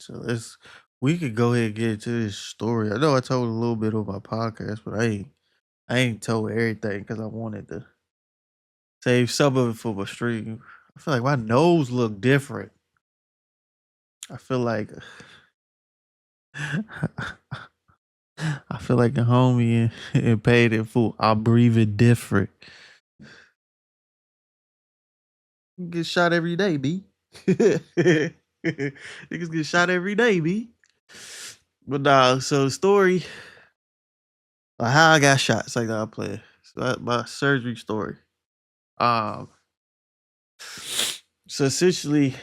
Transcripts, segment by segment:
So we could go ahead and get into this story. I know I told a little bit on my podcast, but I ain't told everything because I wanted to save some of it for my stream. I feel like my nose look different. I feel like I feel like a homie and paid it full. I'm breathing different. You get shot every day, B. Niggas get shot every day, B. But nah, so the story how I got shot. It's like that I play. So my surgery story. Um, so essentially,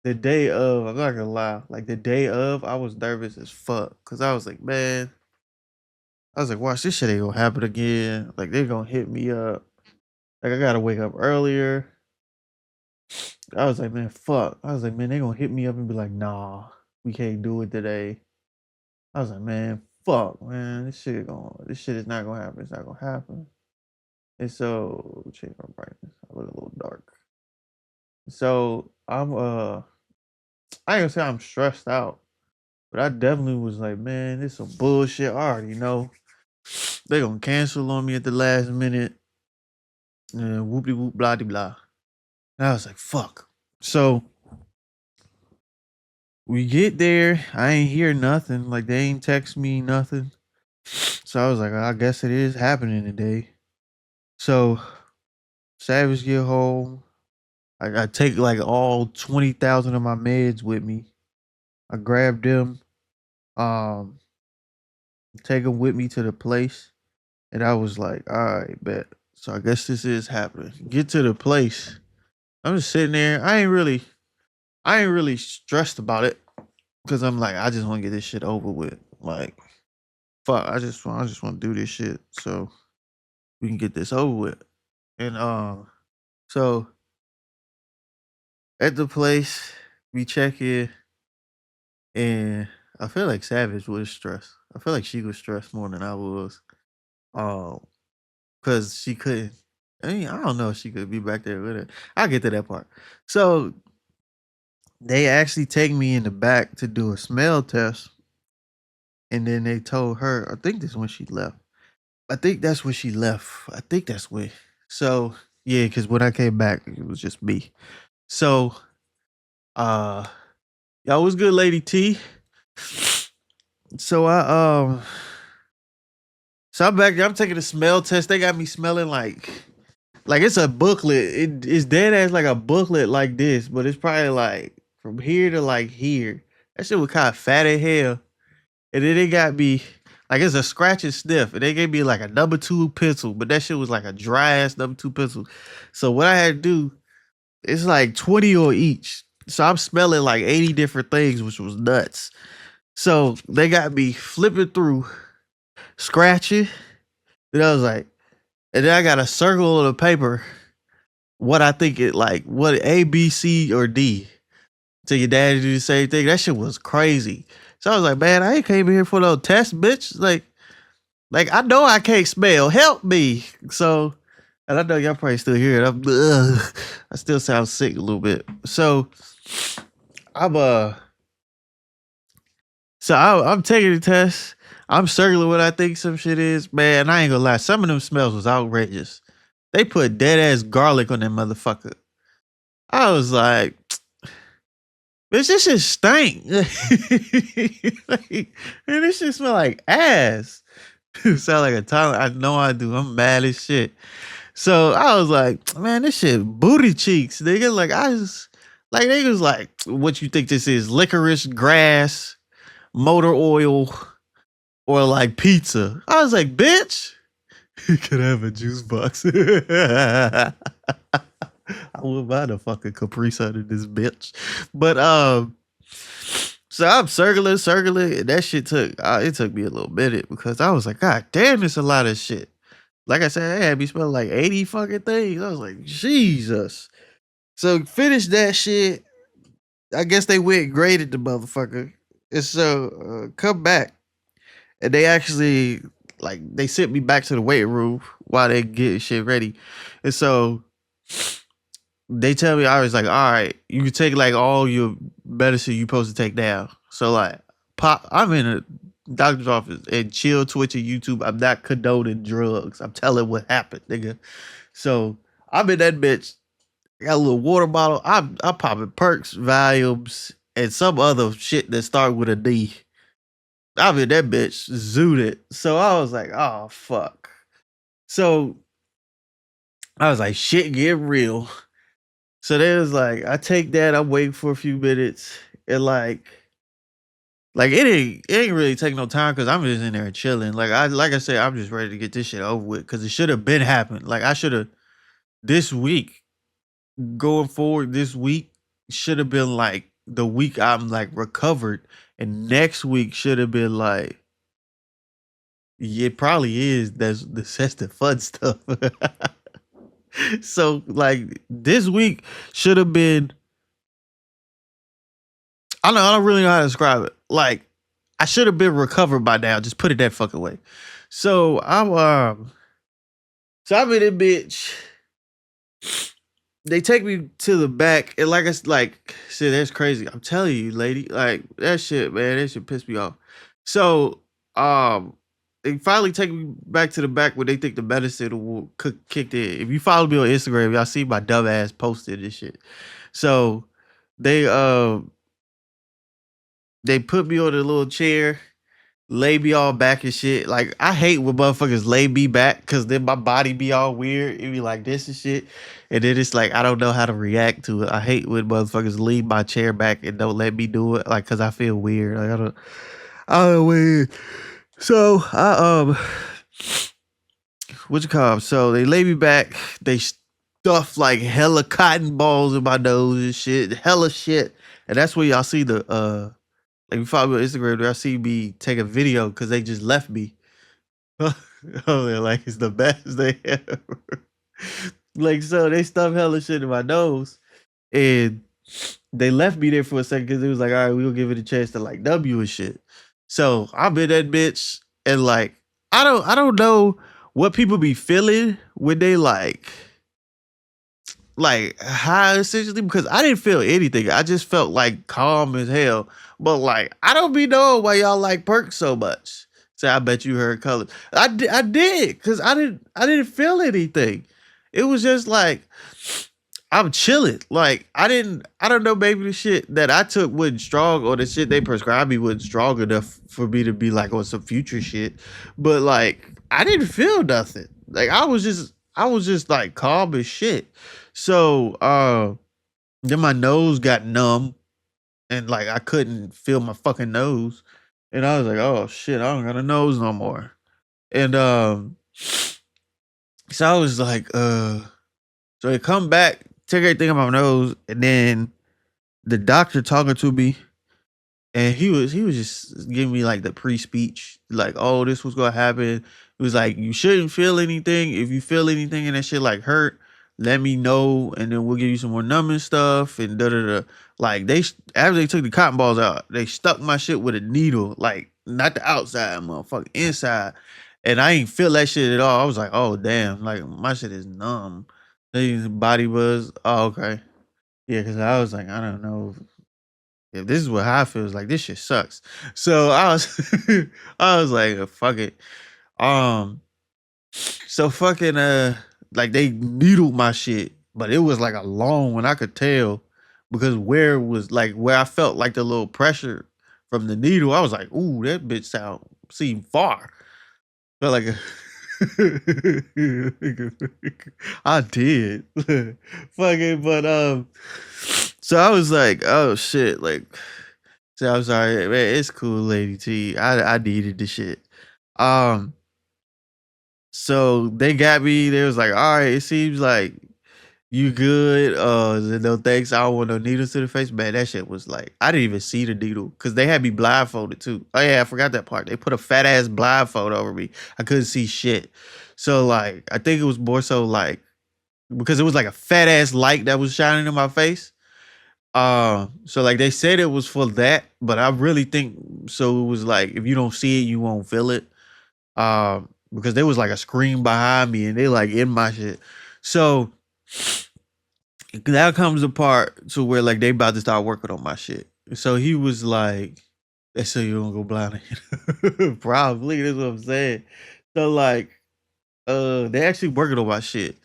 the day of, I'm not gonna lie, like the day of, I was nervous as fuck because I was like, man, I was like, watch this shit ain't gonna happen again. Like they're gonna hit me up. Like I gotta wake up earlier. I was like, man, fuck. I was like, man, they gonna hit me up and be like, nah, we can't do it today. I was like, man, fuck, man, this shit is not gonna happen. It's not gonna happen. And so change my brightness. I look a little dark. So I ain't gonna say I'm stressed out, but I definitely was like, man, this some bullshit. I already know they gonna cancel on me at the last minute. And whoop de whoop blah de blah. And I was like, fuck. So we get there. I ain't hear nothing. Like they ain't text me nothing. So I was like, I guess it is happening today. So Savage get home. I take like all 20,000 of my meds with me. I grabbed them. Um, take them with me to the place. And I was like, all right, bet. So I guess this is happening. Get to the place. I'm just sitting there. I ain't really stressed about it. Cause I'm like, I just want to get this shit over with. Like, fuck, I just want to do this shit so we can get this over with. And so at the place, we check in and I feel like Savage was stressed. I feel like she was stressed more than I was. Um, cause she couldn't. I mean, I don't know if she could be back there with it. I'll get to that part. So they actually take me in the back to do a smell test, and then they told her. I think this is when she left. I think that's when she left. I think that's when. So yeah, because when I came back, it was just me. So uh, y'all was good, Lady T. So so I'm back there. I'm taking a smell test. They got me smelling like it's a booklet. It's dead as like a booklet like this, but it's probably like from here to like here. That shit was kind of fat as hell. And then they got me like it's a scratch and sniff. And they gave me like a number two pencil, but that shit was like a dry ass number two pencil. So what I had to do, it's like 20 on each. So I'm smelling like 80 different things, which was nuts. So they got me flipping through, scratching. And I was like, and then I got a circle on the paper what I think it like, what A, B, C, or D. To your daddy do the same thing. That shit was crazy. So I was like, man, I ain't came here for no test, bitch. Like I know I can't smell. Help me. So, and I know y'all probably still hear it. I still sound sick a little bit. So I'm I'm taking the test. I'm circling what I think some shit is. Man, I ain't gonna lie. Some of them smells was outrageous. They put dead ass garlic on that motherfucker. I was like, bitch, this shit stink. Like, man, this shit smell like ass. Sound like a toilet. I know I do. I'm mad as shit. So I was like, man, this shit booty cheeks, nigga. Like I just like niggas like, what you think this is? Licorice, grass, motor oil, or like pizza. I was like, bitch, you could have a juice box. I would buy the fucking Capri Sun in this bitch. But so I'm circling, and that shit took it took me a little minute because I was like, God damn, it's a lot of shit. Like I said, I had me smelling like 80 fucking things. I was like, Jesus. So finish that shit. I guess they went and graded the motherfucker. And so come back. And they actually like they sent me back to the weight room while they get shit ready. And so they tell me I was like, all right, you can take like all your medicine you supposed to take now. So like, pop, I'm in a doctor's office and chill, Twitch and YouTube. I'm not condoning drugs. I'm telling what happened, nigga. So I'm in that bitch. Got a little water bottle. I'm popping perks, Valiums, and some other shit that start with a D. I'm in that bitch, zooted. So I was like, oh fuck. So I was like, shit, get real. So they was like, I take that, I'm waiting for a few minutes, and like it ain't really take no time because I'm just in there chilling. Like I said, I'm just ready to get this shit over with because it should have been happened. Like I should have this week going forward. This week should have been like the week I'm like recovered, and next week should have been like yeah, it probably is. That's the fun stuff. So like this week should have been I don't really know how to describe it. Like, I should have been recovered by now. Just put it that fucking way. So I'm in it, bitch. They take me to the back, and like shit, that's crazy. I'm telling you, lady, like that shit, man, that shit pissed me off. So, um, they finally take me back to the back where they think the medicine will kicked in. If you follow me on Instagram, y'all see my dumb ass posted this shit. So they they put me on a little chair, lay me all back and shit. Like I hate when motherfuckers lay me back because then my body be all weird. It be like this and shit. And then it's like I don't know how to react to it. I hate when motherfuckers leave my chair back and don't let me do it. Like cause I feel weird. Like I don't know weird. So I what you call 'em? So they lay me back. They stuff like hella cotton balls in my nose and shit. Hella shit. And that's where y'all see the like you follow me on Instagram, y'all see me take a video because they just left me. Oh, they're like it's the best they ever. Like so, they stuffed hella shit in my nose, and they left me there for a second because it was like, all right, we'll give it a chance to like W and shit. So I'm in that bitch, and like I don't know what people be feeling when they like high essentially because I didn't feel anything. I just felt like calm as hell. But like I don't be knowing why y'all like perks so much. So I bet you heard colors. I did because I didn't feel anything. It was just like I'm chilling. Like I don't know, maybe the shit that I took wasn't strong or the shit they prescribed me wasn't strong enough for me to be like on some future shit. But like I didn't feel nothing. Like I was just like calm as shit. So then my nose got numb and like I couldn't feel my fucking nose. And I was like, oh shit, I don't got a nose no more. And so I was like, so they come back, take everything out my nose, and then the doctor talking to me, and he was just giving me like the pre-speech, like, oh, this was gonna happen. It was like you shouldn't feel anything. If you feel anything and that shit like hurt, let me know, and then we'll give you some more numbing stuff and da da da. Like after they took the cotton balls out, they stuck my shit with a needle, like not the outside, motherfucker, inside, and I ain't feel that shit at all. I was like, oh damn, like my shit is numb. They body buzz. Oh okay, yeah, because I was like, I don't know if this is what I feels like, this shit sucks. So I was I was like, fuck it. Um so fucking like they needled my shit, but it was like a long one. I could tell because where it was like where I felt like the little pressure from the needle, I was like, ooh, that bitch seem far. Felt like a I did. Fucking but so I was like, oh shit, like so I'm sorry, man. It's cool, Lady T. I needed the shit. Um, so they got me. They was like, all right, it seems like you good. No thanks. I don't want no needles to the face. Man, that shit was like I didn't even see the needle because they had me blindfolded too. Oh yeah, I forgot that part. They put a fat ass blindfold over me. I couldn't see shit. So like I think it was more so like because it was like a fat ass light that was shining in my face. So like they said it was for that, but I really think so. It was like if you don't see it, you won't feel it. Because there was like a screen behind me and they like in my shit. So Now comes the part to where like they about to start working on my shit. So he was like, "They say you don't go blind." Probably that's what I'm saying. So like, they actually working on my shit.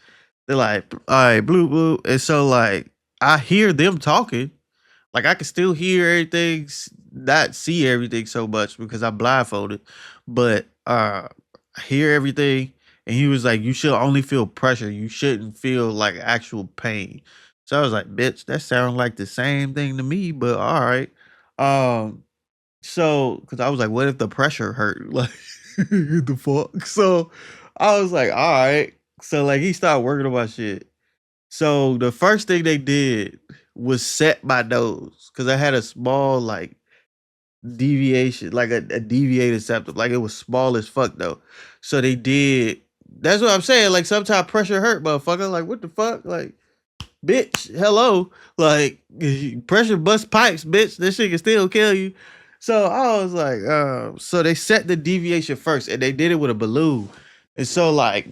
They're like, "All right, blue, blue," and so like I hear them talking. Like I can still hear everything, not see everything so much because I'm blindfolded, but I hear everything. And he was like, "You should only feel pressure. You shouldn't feel like actual pain." So I was like, "Bitch, that sounds like the same thing to me." But all right. Um, so because I was like, "What if the pressure hurt?" Like, what the fuck? So I was like, "All right." So like he started working on my shit. So the first thing they did was set my nose because I had a small like deviation, like a deviated septum. Like it was small as fuck though. So they did. That's what I'm saying. Like sometimes pressure hurt, motherfucker. Like what the fuck? Like bitch, hello. Like pressure bust pipes, bitch. This shit can still kill you. So I was like, so they set the deviation first, and they did it with a balloon. And so like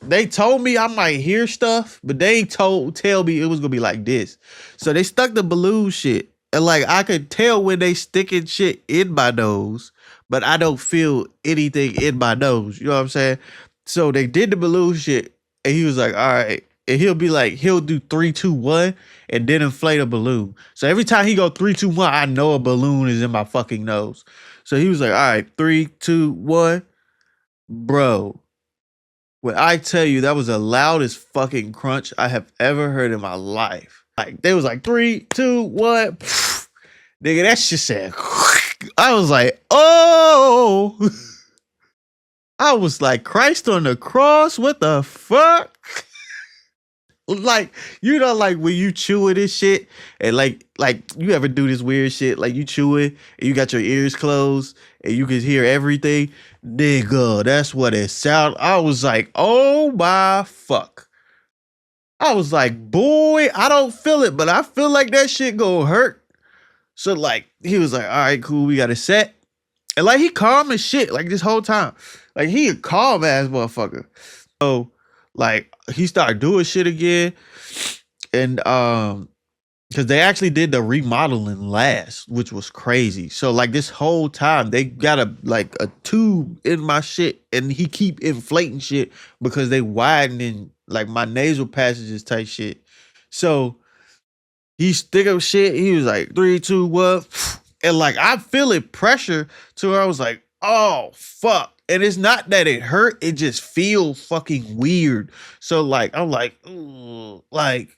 they told me I might hear stuff, but they ain't tell me it was gonna be like this. So they stuck the balloon shit. And like I could tell when they sticking shit in my nose, but I don't feel anything in my nose. You know what I'm saying? So they did the balloon shit, and he was like, "All right." And he'll be like, he'll do 3, 2, 1, and then inflate a balloon. So every time he go 3, 2, 1, I know a balloon is in my fucking nose. So he was like, "All right, 3, 2, 1, bro." When I tell you that was the loudest fucking crunch I have ever heard in my life. Like they was like 3, 2, 1, nigga. That shit said. I was like, oh. I was like, Christ on the cross. What the fuck? Like you know, like when you chewing this shit, and like you ever do this weird shit, like you chewing and you got your ears closed and you can hear everything, nigga. That's what it sound. I was like, oh my fuck. I was like, boy, I don't feel it, but I feel like that shit gonna hurt. So like he was like, all right, cool, we got it set. And like he calm as shit, like this whole time. Like he a calm ass motherfucker. So like he started doing shit again. And because they actually did the remodeling last, which was crazy. So like this whole time they got a tube in my shit, and he keep inflating shit because they widening like my nasal passages type shit. So he stick up shit. He was like 3, 2, 1, and like I feel it pressure to where I was like, oh fuck. And it's not that it hurt, it just feel fucking weird. So like I'm like, ooh, like,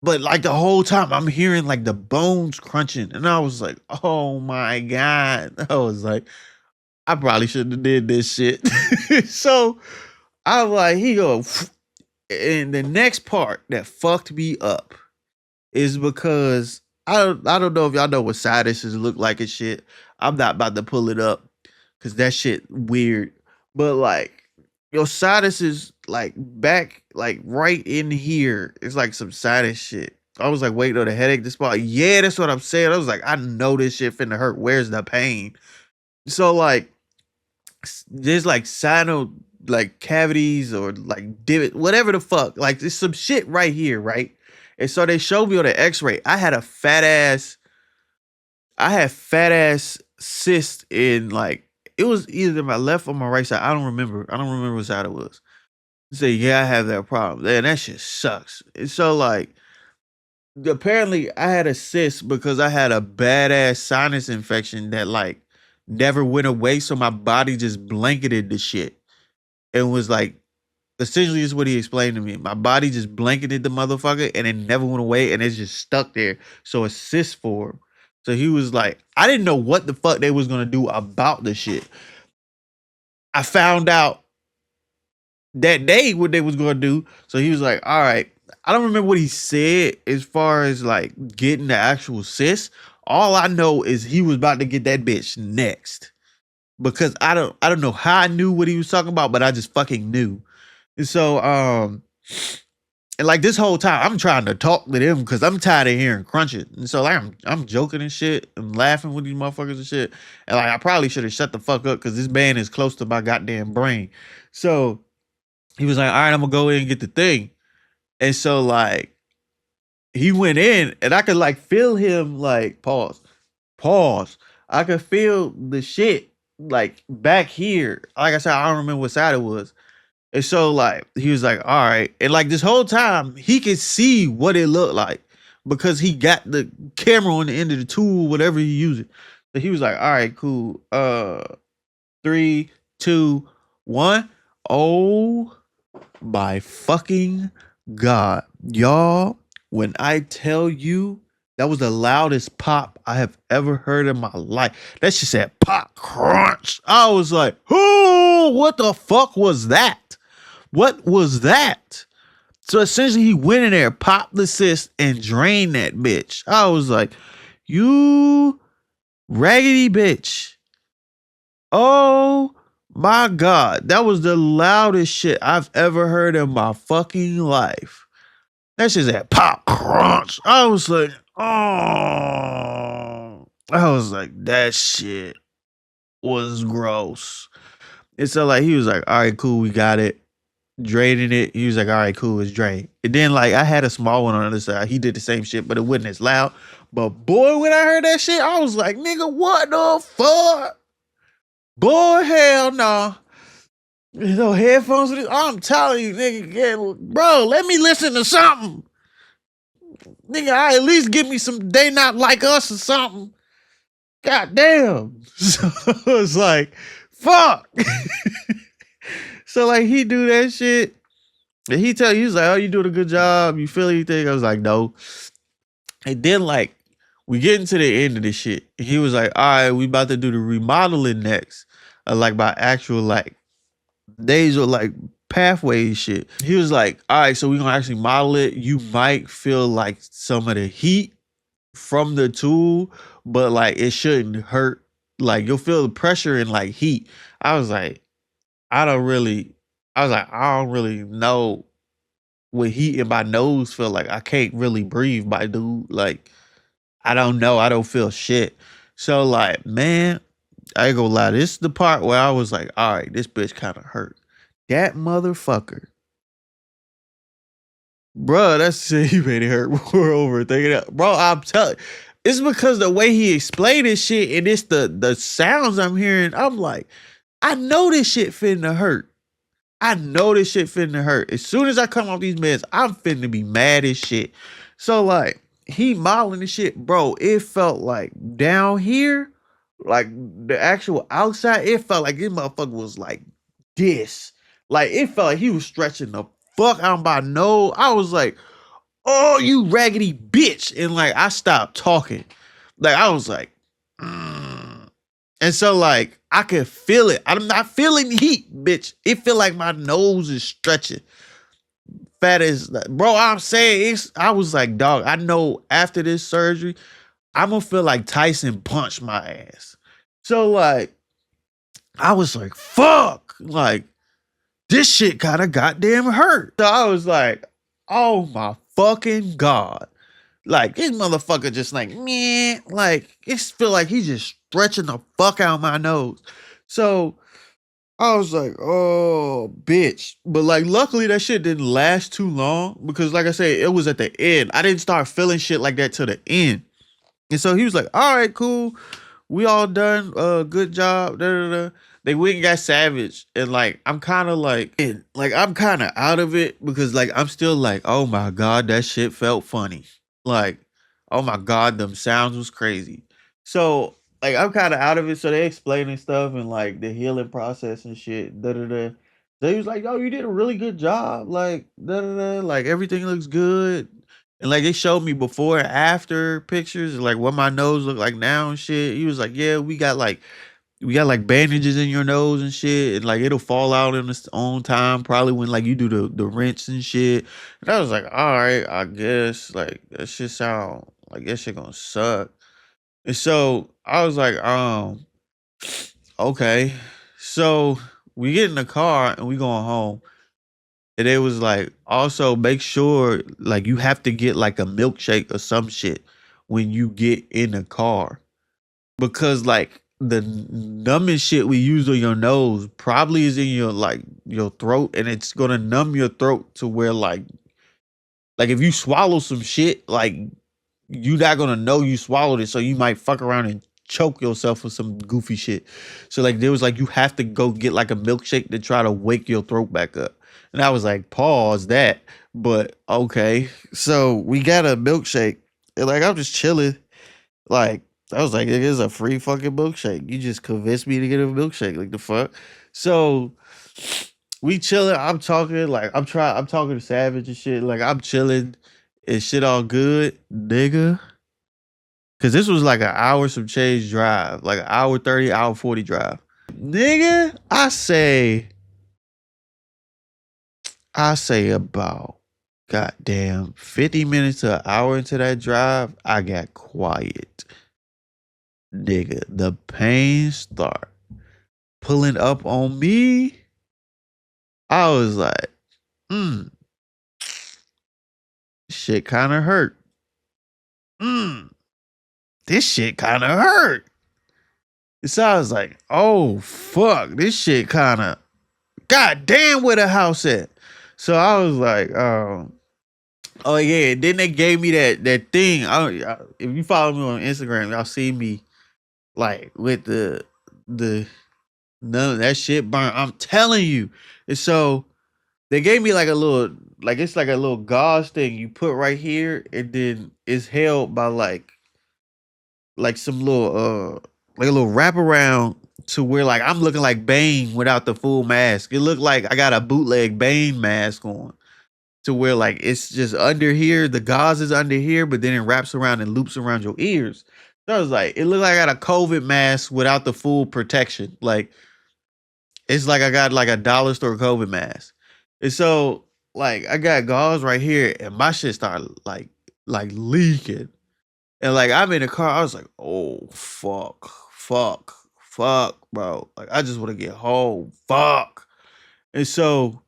but like the whole time I'm hearing like the bones crunching, and I was like, oh my god. I was like, I probably shouldn't have did this shit. So I was like, he go, and the next part that fucked me up is because I don't know if y'all know what sinuses look like and shit. I'm not about to pull it up because that shit weird. But like your sinuses like back like right in here. It's like some sinus shit. I was like, wait, no, the headache, this spot. Yeah, that's what I'm saying. I was like, I know this shit finna hurt. Where's the pain? So like there's like sinus like cavities or like divot, whatever the fuck. Like there's some shit right here, right? And so they showed me on the X-ray. I had fat ass cyst in like it was either my left or my right side. I don't remember. I don't remember what side it was. Say, yeah, I have that problem. Man, that shit sucks. And so like apparently I had a cyst because I had a badass sinus infection that like never went away. So my body just blanketed the shit and was like essentially is what he explained to me. My body just blanketed the motherfucker and it never went away and it's just stuck there. So it's cyst form. So he was like, I didn't know what the fuck they was gonna do about the shit. I found out that day what they was gonna do. So he was like, all right. I don't remember what he said as far as like getting the actual cyst. All I know is he was about to get that bitch next. Because I don't know how I knew what he was talking about, but I just fucking knew. And so and like this whole time I'm trying to talk to them because I'm tired of hearing crunching. And so like I'm joking and shit and laughing with these motherfuckers and shit. And like I probably should have shut the fuck up because this band is close to my goddamn brain. So he was like, all right, I'm gonna go in and get the thing. And so like he went in and I could like feel him like pause. I could feel the shit like back here. Like I said, I don't remember what side it was. And so like he was like, all right. And like this whole time he could see what it looked like because he got the camera on the end of the tool, whatever he using. So he was like, all right, cool. 3, 2, 1. Oh my fucking God. Y'all, when I tell you that was the loudest pop I have ever heard in my life. That shit said pop crunch. I was like, oh, what the fuck was that? What was that? So essentially he went in there, popped the cyst, and drained that bitch. I was like, you raggedy bitch. Oh my God. That was the loudest shit I've ever heard in my fucking life. That shit said pop crunch. I was like, oh. I was like, that shit was gross. And so like he was like, all right, cool, we got it. Draining it. He was like, all right, cool, it's drained. And then like I had a small one on the other side. He did the same shit, but it wasn't as loud. But boy, when I heard that shit, I was like, nigga, what the fuck? Boy, hell no. No headphones with this. I'm telling you, nigga, bro, let me listen to something. Nigga, I at least give me some They Not Like Us or something. God damn. So it's like, fuck. So like he do that shit. And he tell you, he's like, oh, you doing a good job. You feel anything? I was like, no. And then like we get into the end of this shit. And he was like, all right, we about to do the remodeling next. Like by actual like days or like pathways shit. He was like, all right, so we're gonna actually model it. You might feel like some of the heat from the tool, but like it shouldn't hurt. Like you'll feel the pressure and like heat. I was like, I don't really know what heat in my nose feel like. I can't really breathe, my dude. Like, I don't know. I don't feel shit. So like, man, I ain't gonna lie. This is the part where I was like, all right, this bitch kind of hurt. That motherfucker. Bruh, that's he made it hurt more over thinking that. Bro, I'm telling it's because the way he explained this shit and it's the sounds I'm hearing, I'm like, I know this shit finna hurt. I know this shit finna hurt. As soon as I come off these meds, I'm finna be mad as shit. So like, he modeling the shit, bro. It felt like down here, like the actual outside, it felt like this motherfucker was like this. Like it felt like he was stretching the fuck out my nose. I was like, oh, you raggedy bitch. And like I stopped talking. Like I was like, mm. And so like I could feel it. I'm not feeling heat, bitch. It feel like my nose is stretching. Fat as bro, I'm saying I was like, dog, I know after this surgery, I'm gonna feel like Tyson punched my ass. So like I was like, fuck. Like this shit kind of goddamn hurt. So I was like, oh my fucking God. Like this motherfucker just like, man, like it feel like he's just stretching the fuck out my nose. So I was like, oh bitch. But like luckily that shit didn't last too long because like I said, it was at the end. I didn't start feeling shit like that till the end. And so he was like, all right, cool. We all done. Good job. Da, da, da. They went and got savage. And like I'm kind of like I'm kind of out of it because like I'm still like, oh my God, that shit felt funny. Like, oh my God, them sounds was crazy. So like I'm kind of out of it. So they explaining stuff and like the healing process and shit. Da da da. So he was like, "Yo, you did a really good job. Like da da da. Like everything looks good." And like they showed me before and after pictures, like what my nose looked like now and shit. He was like, "Yeah, we got like bandages in your nose and shit, and like it'll fall out in its own time, probably when like you do the rinse and shit." And I was like, all right, I guess like that shit sound like that shit gonna suck. And so I was like, okay. So we get in the car and we going home. And it was like, also make sure like you have to get like a milkshake or some shit when you get in the car because like the numbing shit we use on your nose probably is in your like your throat and it's gonna numb your throat to where like Like if you swallow some shit, like you not gonna know you swallowed it, so you might fuck around and choke yourself with some goofy shit. So like there was like you have to go get like a milkshake to try to wake your throat back up. And I was like, pause that. But okay. So we got a milkshake. And like I'm just chilling. Like I was like, it is a free fucking milkshake. You just convinced me to get a milkshake. Like the fuck. So we chilling. I'm talking like I'm talking to Savage and shit. Like I'm chilling and shit all good, nigga. Cause this was like an hour some change drive, like an hour 30, hour 40 drive. Nigga, I say about goddamn 50 minutes to an hour into that drive, I got quiet. Nigga, the pain start pulling up on me. I was like, shit kinda hurt. This shit kinda hurt. So I was like, oh fuck, this shit kinda goddamn where the house at. So I was like, oh yeah. Then they gave me that thing. If you follow me on Instagram, y'all see me like with the none of that shit burnt. I'm telling you. And so they gave me like a little like it's like a little gauze thing you put right here, and then it's held by like some little like a little wraparound to where like I'm looking like Bane without the full mask. It looked like I got a bootleg Bane mask on. To where like it's just under here, the gauze is under here, but then it wraps around and loops around your ears. So I was like, it looked like I got a COVID mask without the full protection. Like it's like I got like a dollar store COVID mask. And so like I got gauze right here and my shit started like leaking. And like I'm in the car, I was like, oh fuck, bro. Like I just want to get home. Fuck. And so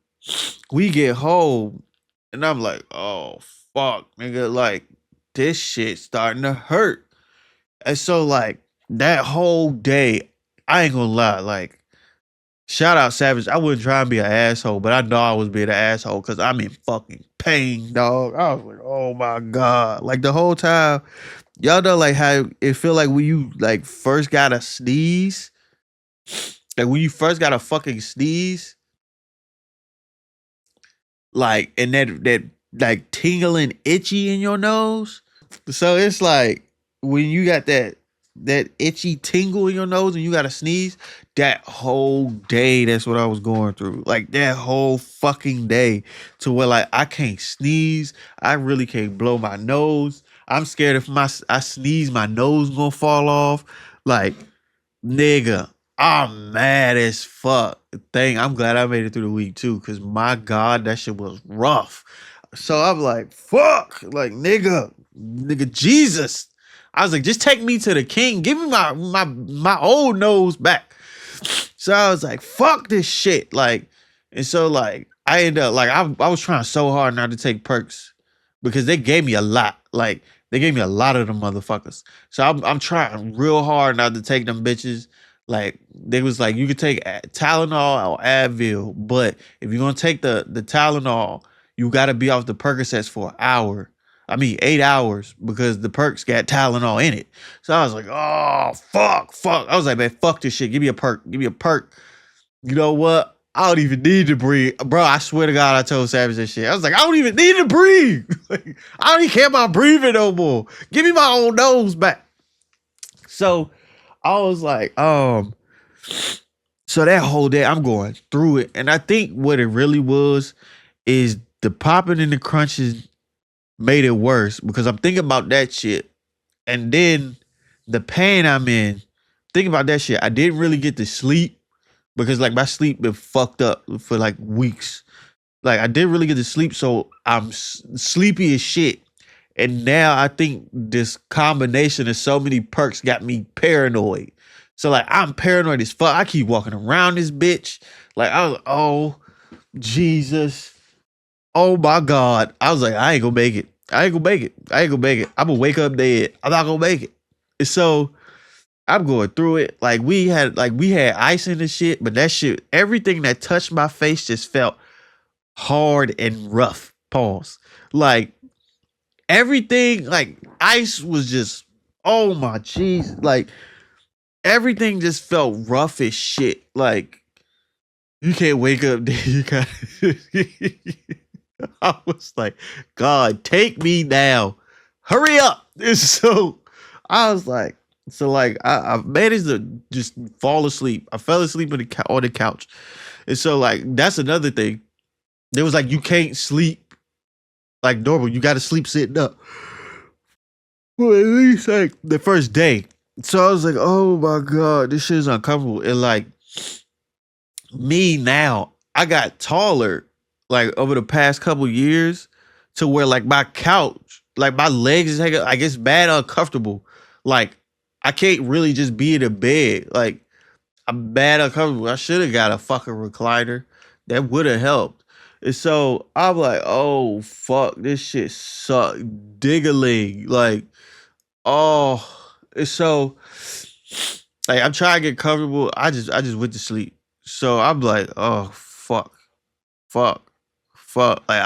we get home and I'm like, oh fuck, nigga, like this shit starting to hurt. And so like that whole day, I ain't gonna lie, like shout out Savage. I wouldn't try and be an asshole, but I know I was being an asshole because I'm in fucking pain, dog. I was like, oh my God. Like the whole time, y'all know like how it feel like when you like first gotta sneeze. Like when you first gotta fucking sneeze, like and that like tingling itchy in your nose. So it's like when you got that itchy tingle in your nose and you gotta sneeze, that whole day that's what I was going through. Like that whole fucking day. To where like I can't sneeze. I really can't blow my nose. I'm scared if I sneeze, my nose gonna fall off. Like, nigga, I'm mad as fuck. I'm glad I made it through the week too, cause my God, that shit was rough. So I'm like, fuck, like nigga, Jesus. I was like, just take me to the king. Give me my old nose back. So I was like, fuck this shit. Like, and so like I ended up like I was trying so hard not to take perks because they gave me a lot. Like they gave me a lot of them motherfuckers. So I'm trying real hard not to take them bitches. Like they was like you could take Tylenol or Advil, but if you're gonna take the Tylenol, you got to be off the Percocets for an hour. I mean 8 hours because the perks got Tylenol in it. So I was like, oh fuck. I was like, man, fuck this shit. Give me a perk. You know what? I don't even need to breathe. Bro, I swear to God, I told Savage that shit. I was like, I don't even need to breathe. Like, I don't even care about breathing no more. Give me my own nose back. So I was like, so that whole day I'm going through it. And I think what it really was is the popping and the crunches made it worse because I'm thinking about that shit. And then the pain I'm in, think about that shit. I didn't really get to sleep because like my sleep been fucked up for like weeks. Like I didn't really get to sleep, so I'm sleepy as shit. And now I think this combination of so many perks got me paranoid. So like I'm paranoid as fuck. I keep walking around this bitch. Like I was like, oh Jesus. Oh my God. I was like, I ain't gonna make it. I'm gonna wake up dead. I'm not gonna make it. And so I'm going through it. Like we had ice in the shit, but that shit, everything that touched my face just felt hard and rough. Pause. Like everything like ice was just, oh my jeez, like everything just felt rough as shit. Like you can't wake up, you got. I was like, God, take me now, hurry up. It's so. I was like, so like I managed to just fall asleep. I fell asleep on the couch, and so like that's another thing. There was like you can't sleep like normal. You got to sleep sitting up. Well, at least like the first day. So I was like, oh my God, this shit is uncomfortable. And like me now, I got taller like over the past couple years to where like my couch, like my legs is hanging, like it's bad uncomfortable. Like I can't really just be in a bed. Like I'm bad uncomfortable. I should have got a fucking recliner. That would have helped. And so I'm like, oh fuck, this shit suck. Diggling. Like, oh, it's so like I'm trying to get comfortable. I just went to sleep. So I'm like, oh fuck, fuck, fuck. Like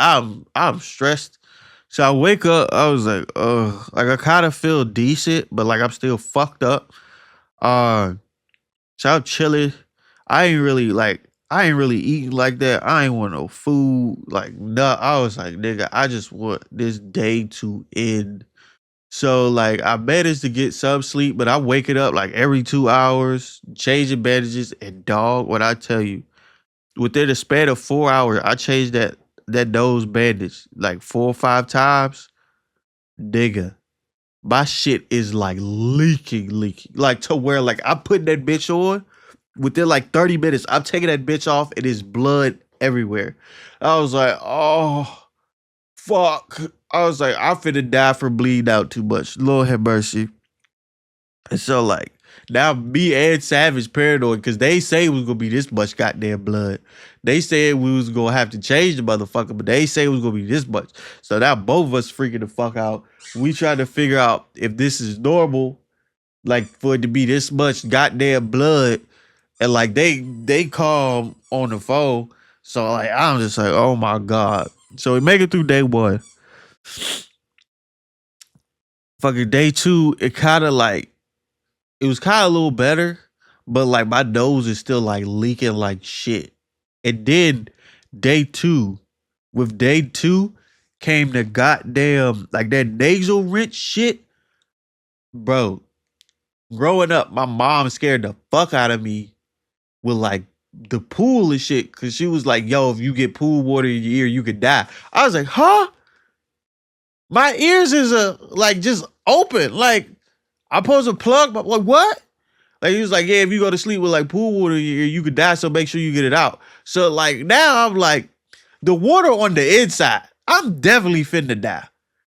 I'm stressed. So I wake up, I was like, like I kind of feel decent, but like I'm still fucked up. Uh so I'm chilling. I ain't really eating like that. I ain't want no food. Like nah. I was like, nigga, I just want this day to end. So like I managed to get some sleep, but I'm waking up like every 2 hours, changing bandages, and dog, what I tell you, within a span of 4 hours, I changed that nose bandage like 4 or 5 times. Nigga, my shit is like leaking, like to where like I'm putting that bitch on. Within like 30 minutes, I'm taking that bitch off and it's blood everywhere. I was like, oh fuck. I was like, I'm finna die from bleeding out too much. Lord have mercy. And so like now me and Savage paranoid because they say it was gonna be this much goddamn blood. They said we was gonna have to change the motherfucker, but they say it was gonna be this much. So now both of us freaking the fuck out. We trying to figure out if this is normal, like for it to be this much goddamn blood. And like they call on the phone. So like I'm just like, oh my God. So we make it through day one. Fucking day two, it kind of like it was kind of a little better, but like my nose is still like leaking like shit. And then day two, with day two came the goddamn like that nasal rinse shit, bro. Growing up, my mom scared the fuck out of me with like the pool and shit, cause she was like, "Yo, if you get pool water in your ear, you could die." I was like, "Huh?" My ears is like just open, like I'm supposed to plug, but like what? Like he was like, yeah, if you go to sleep with like pool water, you could die. So make sure you get it out. So like now I'm like, the water on the inside, I'm definitely finna die.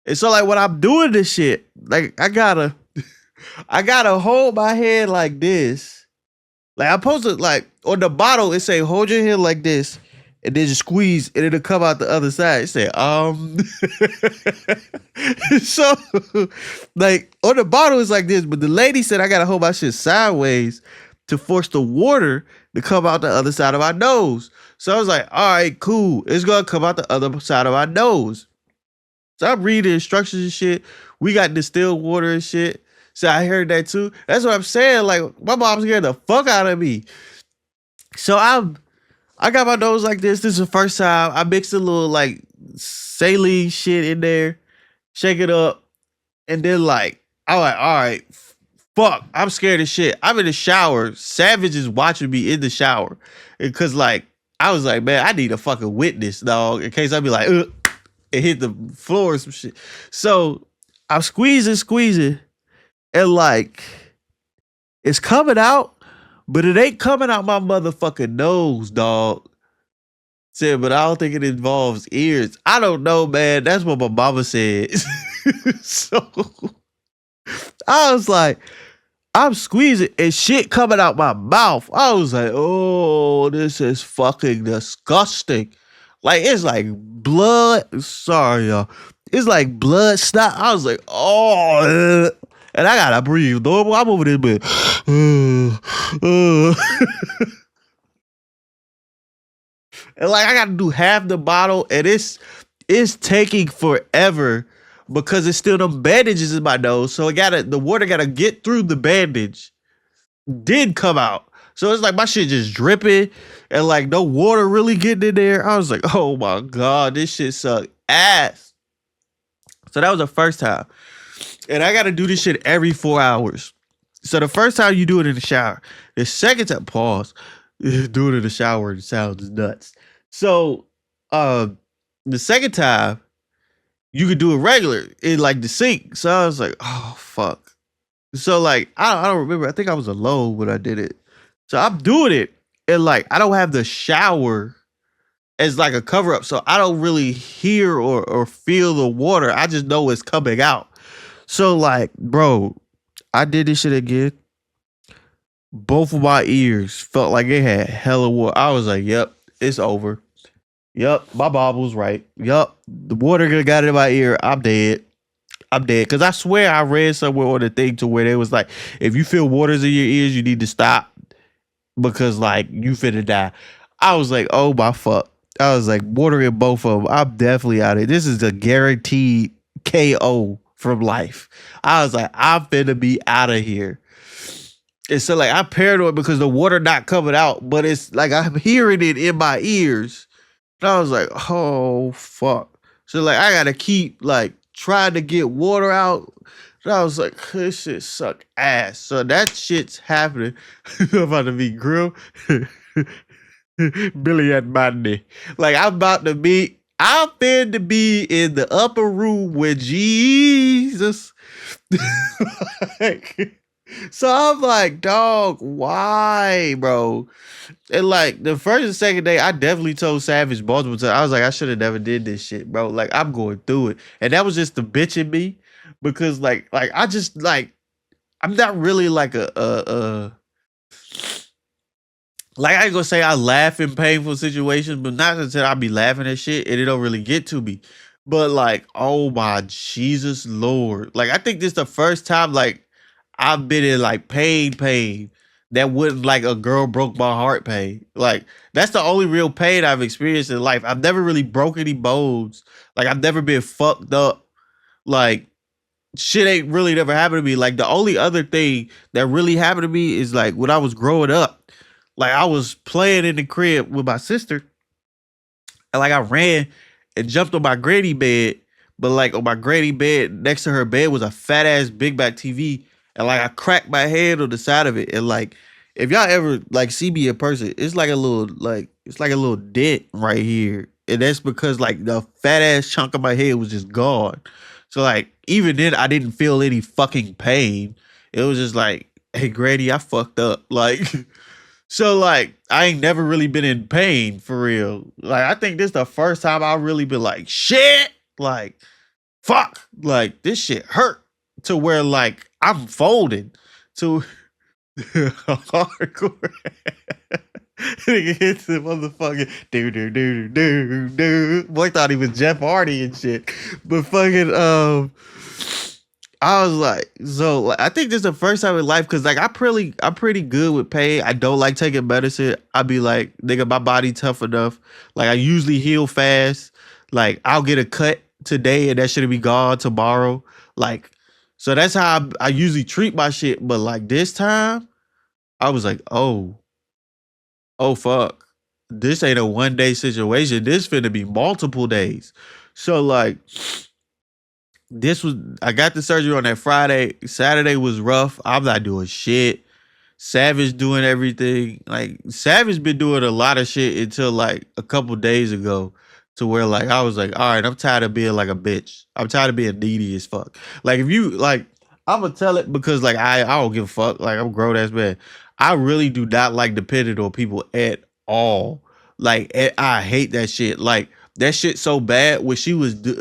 And so like when I'm doing this shit, like I gotta hold my head like this. Like I'm supposed to like on the bottle it say hold your head like this, and then just squeeze, and it'll come out the other side. It say so like on the bottle it's like this, but the lady said I gotta hold my shit sideways to force the water to come out the other side of my nose. So I was like, all right, cool. It's gonna come out the other side of my nose. So I'm reading instructions and shit. We got distilled water and shit. So I heard that too. That's what I'm saying. Like my mom scared the fuck out of me. So I got my nose like this. This is the first time I mixed a little like saline shit in there, shake it up, and then like I'm like, all right, fuck, I'm scared as shit. I'm in the shower. Savage is watching me in the shower because like I was like, man, I need a fucking witness, dog, in case I be like, it hit the floor or some shit. So I'm squeezing, and like it's coming out, but it ain't coming out my motherfucking nose, dog. Said, but I don't think it involves ears. I don't know, man. That's what my mama said. So I was like, I'm squeezing and shit coming out my mouth. I was like, oh, this is fucking disgusting. Like, it's like blood. Sorry, y'all. It's like blood snot. I was like, oh, and I gotta breathe. Normal. I'm over this bed. And like I gotta do half the bottle, and it's taking forever. because it's still them bandages in my nose. So the water gotta get through the bandage, did come out. So it's like my shit just dripping and like no water really getting in there. I was like, oh my God, this shit sucked ass. So that was the first time. And I gotta do this shit every 4 hours. So the first time you do it in the shower. The second time, pause. Do it in the shower, it sounds nuts. So the second time, you could do it regular in like the sink. So I was like, oh fuck. So like I don't remember. I think I was alone when I did it. So I'm doing it, and like I don't have the shower as like a cover up, so I don't really hear or feel the water. I just know it's coming out. So like, bro, I did this shit again. Both of my ears felt like it had hella water. I was like, yep, it's over. Yep, my Bob was right. Yep, the water got in my ear. I'm dead. I'm dead. Because I swear I read somewhere on the thing to where they was like, if you feel waters in your ears, you need to stop because like you finna die. I was like, oh my fuck. I was like, water in both of them. I'm definitely out of it. This is a guaranteed KO from life. I was like, I'm finna be out of here. And so like I'm paranoid because the water not coming out, but it's like I'm hearing it in my ears. And I was like, oh fuck. So like I gotta keep like trying to get water out. And I was like, this shit suck ass. So that shit's happening. I'm about to be grilled. Billy and Mandy. Like I'm finna to be in the upper room with Jesus. Like, so I'm like, dog, why, bro? And like the first and second day, I definitely told Savage multiple times. I was like, I should have never did this shit, bro. Like I'm going through it, and that was just the bitch in me because like I just like I'm not really like a like I ain't gonna say I laugh in painful situations, but not until I be laughing at shit and it don't really get to me. But like, oh my Jesus Lord, like I think this the first time like I've been in like pain that wouldn't like a girl broke my heart pain. Like that's the only real pain I've experienced in life. I've never really broke any bones. Like I've never been fucked up. Like shit ain't really never happened to me. Like the only other thing that really happened to me is like when I was growing up. Like I was playing in the crib with my sister, and like I ran and jumped on my granny bed, but like on my granny bed next to her bed was a fat ass big back TV, and like I cracked my head on the side of it, and like if y'all ever like see me in person, it's like a little dent right here, and that's because like the fat ass chunk of my head was just gone. So like even then I didn't feel any fucking pain. It was just like, hey granny, I fucked up, like. So like I ain't never really been in pain for real. Like I think this the first time I really been like shit, like fuck, like this shit hurt to where like I'm folding to hardcore. Nigga hits the motherfucking do. Boy thought he was Jeff Hardy and shit, but fucking I was like, so like, I think this is the first time in life because like I'm pretty good with pain. I don't like taking medicine. I be like, nigga, my body tough enough. Like I usually heal fast. Like I'll get a cut today and that should be gone tomorrow. Like, so that's how I usually treat my shit. But like this time, I was like, oh fuck, this ain't a 1 day situation. This finna be multiple days. So like. I got the surgery on that Friday. Saturday was rough. I'm not doing shit. Savage doing everything. Like Savage been doing a lot of shit until like a couple days ago. To where like I was like, all right, I'm tired of being like a bitch. I'm tired of being needy as fuck. Like if you like, I'm gonna tell it because like I don't give a fuck. Like I'm a grown ass man. I really do not like depending on people at all. Like I hate that shit. Like that shit so bad when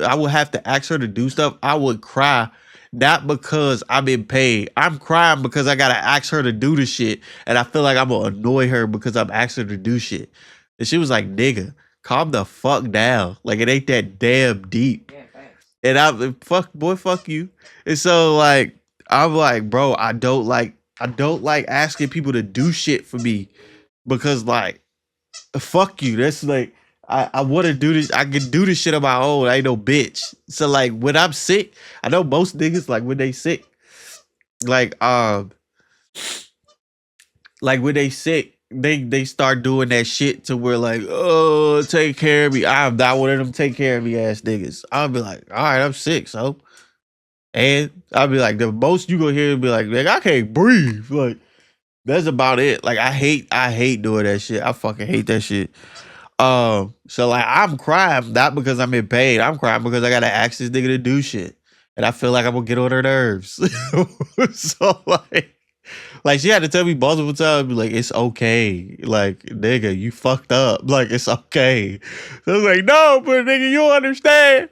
I would have to ask her to do stuff. I would cry, not because I'm in pain. I'm crying because I gotta ask her to do the shit, and I feel like I'm gonna annoy her because I'm asking her to do shit. And she was like, "Nigga, calm the fuck down. Like it ain't that damn deep." Yeah, thanks. And I'm fuck you. And so like I'm like, bro, I don't like asking people to do shit for me because like fuck you. That's like I want to do this. I can do this shit on my own. I ain't no bitch. So like when I'm sick, I know most niggas like when they sick, like like when they sick, they start doing that shit to where like, oh, take care of me. I'm not one of them take care of me ass niggas. I'll be like, all right, I'm sick, so and I'll be like, the most you gonna hear be like, man, I can't breathe. Like that's about it. Like I hate doing that shit. I fucking hate that shit. So like I'm crying not because I'm in pain. I'm crying because I gotta ask this nigga to do shit, and I feel like I'm gonna get on her nerves. So like she had to tell me multiple times, be like, it's okay. Like, nigga, you fucked up. Like, it's okay. So I was like, no, but nigga, you don't understand.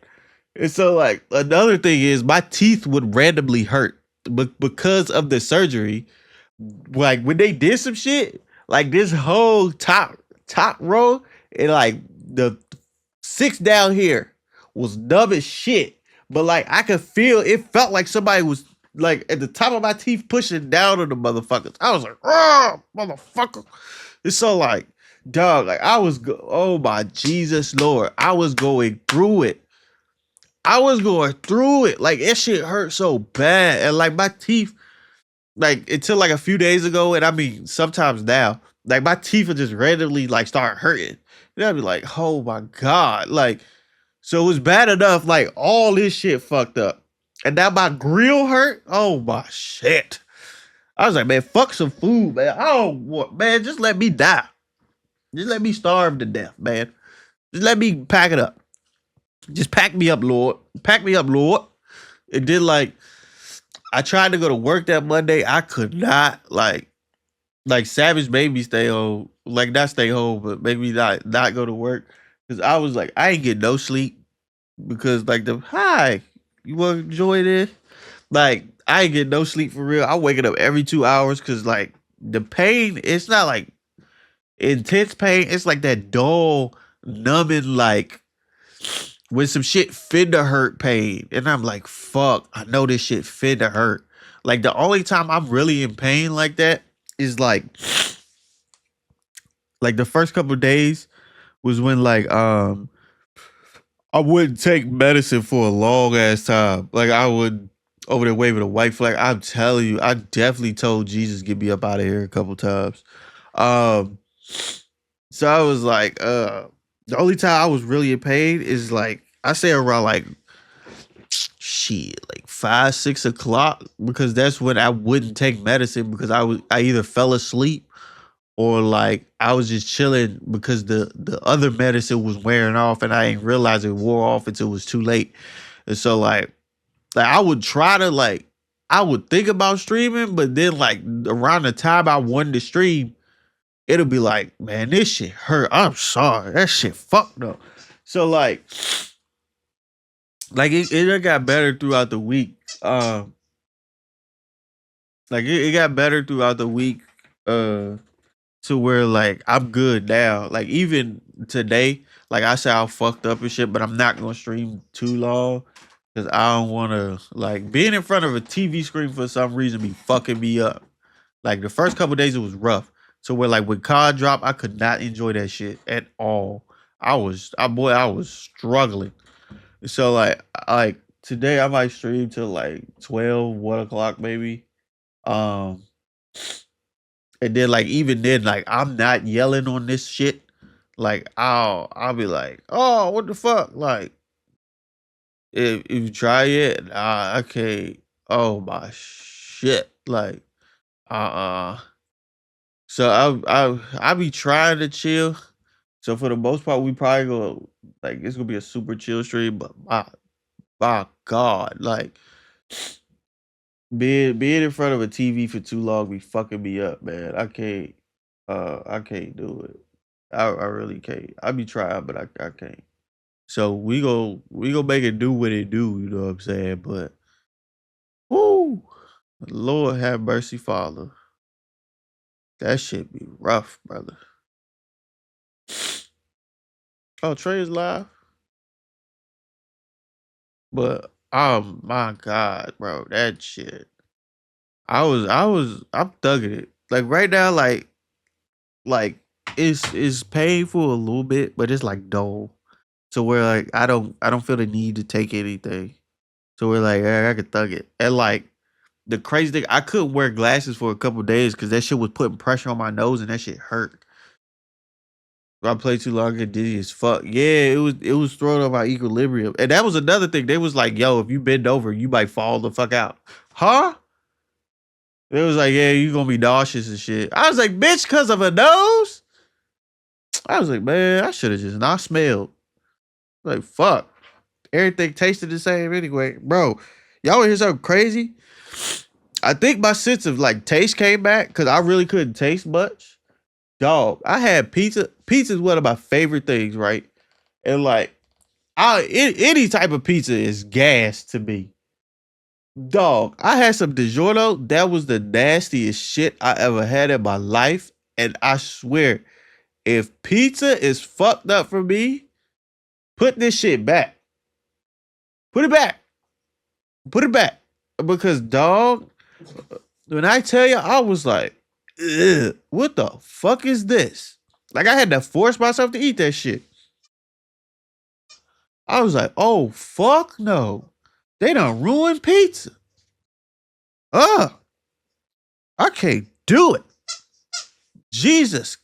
And so, like, another thing is my teeth would randomly hurt. But because of the surgery, like when they did some shit, like this whole top row, and like the six down here was dumb as shit. But like I could feel it felt like somebody was like at the top of my teeth pushing down on the motherfuckers. I was like, oh motherfucker. It's so like, dog, like oh my Jesus Lord. I was going through it. I was going through it. Like that shit hurt so bad. And like my teeth, like until like a few days ago, and I mean sometimes now, like my teeth would just randomly like start hurting. And I'd be like, oh my God. Like so it was bad enough, like all this shit fucked up. And now my grill hurt. Oh my shit. I was like, man, fuck some food, man. I don't want, man, just let me die. Just let me starve to death, man. Just let me pack it up. Just pack me up, Lord. Pack me up, Lord. It did like I tried to go to work that Monday. I could not like Savage made me stay home. Like not stay home, but make me not go to work. Cause I was like, I ain't get no sleep. Because like hi, you wanna enjoy this? Like I ain't get no sleep for real. I waking up every 2 hours because like the pain, it's not like intense pain. It's like that dull, numbing, like when some shit finna hurt pain. And I'm like, fuck, I know this shit finna hurt. Like the only time I'm really in pain like that is like the first couple of days was when like I wouldn't take medicine for a long ass time. Like I would over there waving a white flag. I'm telling you, I definitely told Jesus get me up out of here a couple times. Um, so I was like, the only time I was really in pain is like I say around like shit, like 5, 6 o'clock, because that's when I wouldn't take medicine because I either fell asleep or like I was just chilling because the other medicine was wearing off and I didn't realize it wore off until it was too late. And so like I would try to like I would think about streaming, but then like around the time I wanted to stream, it'll be like, man, this shit hurt. I'm sorry. That shit fucked up. So like it got better throughout the week. Like it got better throughout the week. To where like I'm good now. Like even today, like I said, I fucked up and shit, but I'm not gonna stream too long because I don't want to like being in front of a TV screen for some reason be fucking me up. Like the first couple days it was rough. So where like when COD dropped, I could not enjoy that shit at all. I was struggling. So like today I might stream till like 12, 1 o'clock maybe. Um and then like even then, like I'm not yelling on this shit. Like I'll be like, oh, what the fuck? Like if you try it, nah, okay. Oh my shit. Like uh-uh. So I be trying to chill. So for the most part, we probably go like it's gonna be a super chill stream, but my God, like being in front of a TV for too long be fucking me up, man. I can't do it. I really can't. I be trying, but I can't. So we go make it do what it do, you know what I'm saying? But whoo, Lord have mercy, Father. That shit be rough, brother. Oh, Trey is live, but oh my God, bro, that shit. I'm thugging it. Like right now, like it's painful a little bit, but it's like dull. So we're like, I don't feel the need to take anything. So we're like, I could thug it. And like the crazy thing, I couldn't wear glasses for a couple days because that shit was putting pressure on my nose and that shit hurt. If I played too long, I get dizzy as fuck. Yeah, it was throwing off my equilibrium. And that was another thing. They was like, yo, if you bend over, you might fall the fuck out. Huh? It was like, yeah, you gonna be nauseous and shit. I was like, bitch, cause of a nose? I was like, man, I should have just not smelled. Like, fuck. Everything tasted the same anyway. Bro, y'all wanna hear something crazy? I think my sense of like taste came back because I really couldn't taste much. Dog, I had pizza. Pizza is one of my favorite things, right? And like, any type of pizza is gas to me. Dog, I had some DiGiorno. That was the nastiest shit I ever had in my life. And I swear, if pizza is fucked up for me, put this shit back. Put it back. Put it back. Because, dog, when I tell you, I was like, ugh, what the fuck is this? Like, I had to force myself to eat that shit. I was like, oh, fuck no. They done ruined pizza. Ugh. I can't do it. Jesus.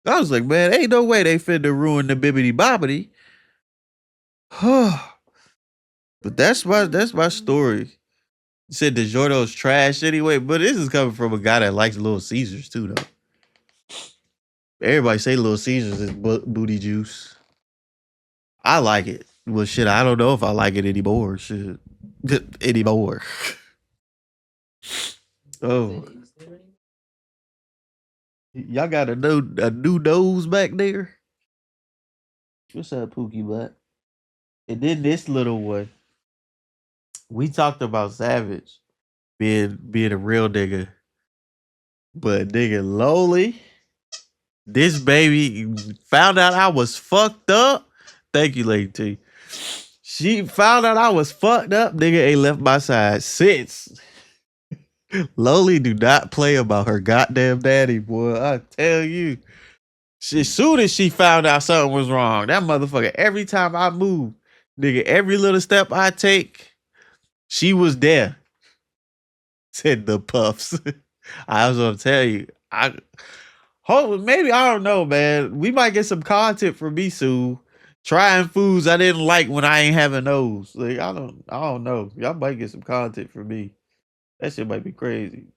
I was like, man, ain't no way they finna ruin the bibbity bobbity. But that's my story. You said DiGiorno's trash anyway, but this is coming from a guy that likes Little Caesars too, though. Everybody say Little Caesars is booty juice. I like it. Well, shit, I don't know if I like it anymore. Shit, anymore. Oh, y'all got a new nose back there. What's up, Pookie Butt? And then this little one. We talked about Savage being a real nigga, but nigga lowly. This baby found out I was fucked up. Thank you, Lady T. She found out I was fucked up. Nigga ain't left my side since. Lowly do not play about her goddamn daddy, boy. I tell you. As soon as she found out something was wrong, that motherfucker, every time I move, nigga, every little step I take, she was there. Said the puffs. I was gonna tell you. I hope maybe I don't know, man. We might get some content from me soon. Trying foods I didn't like when I ain't having those. Like I don't know. Y'all might get some content from me. That shit might be crazy.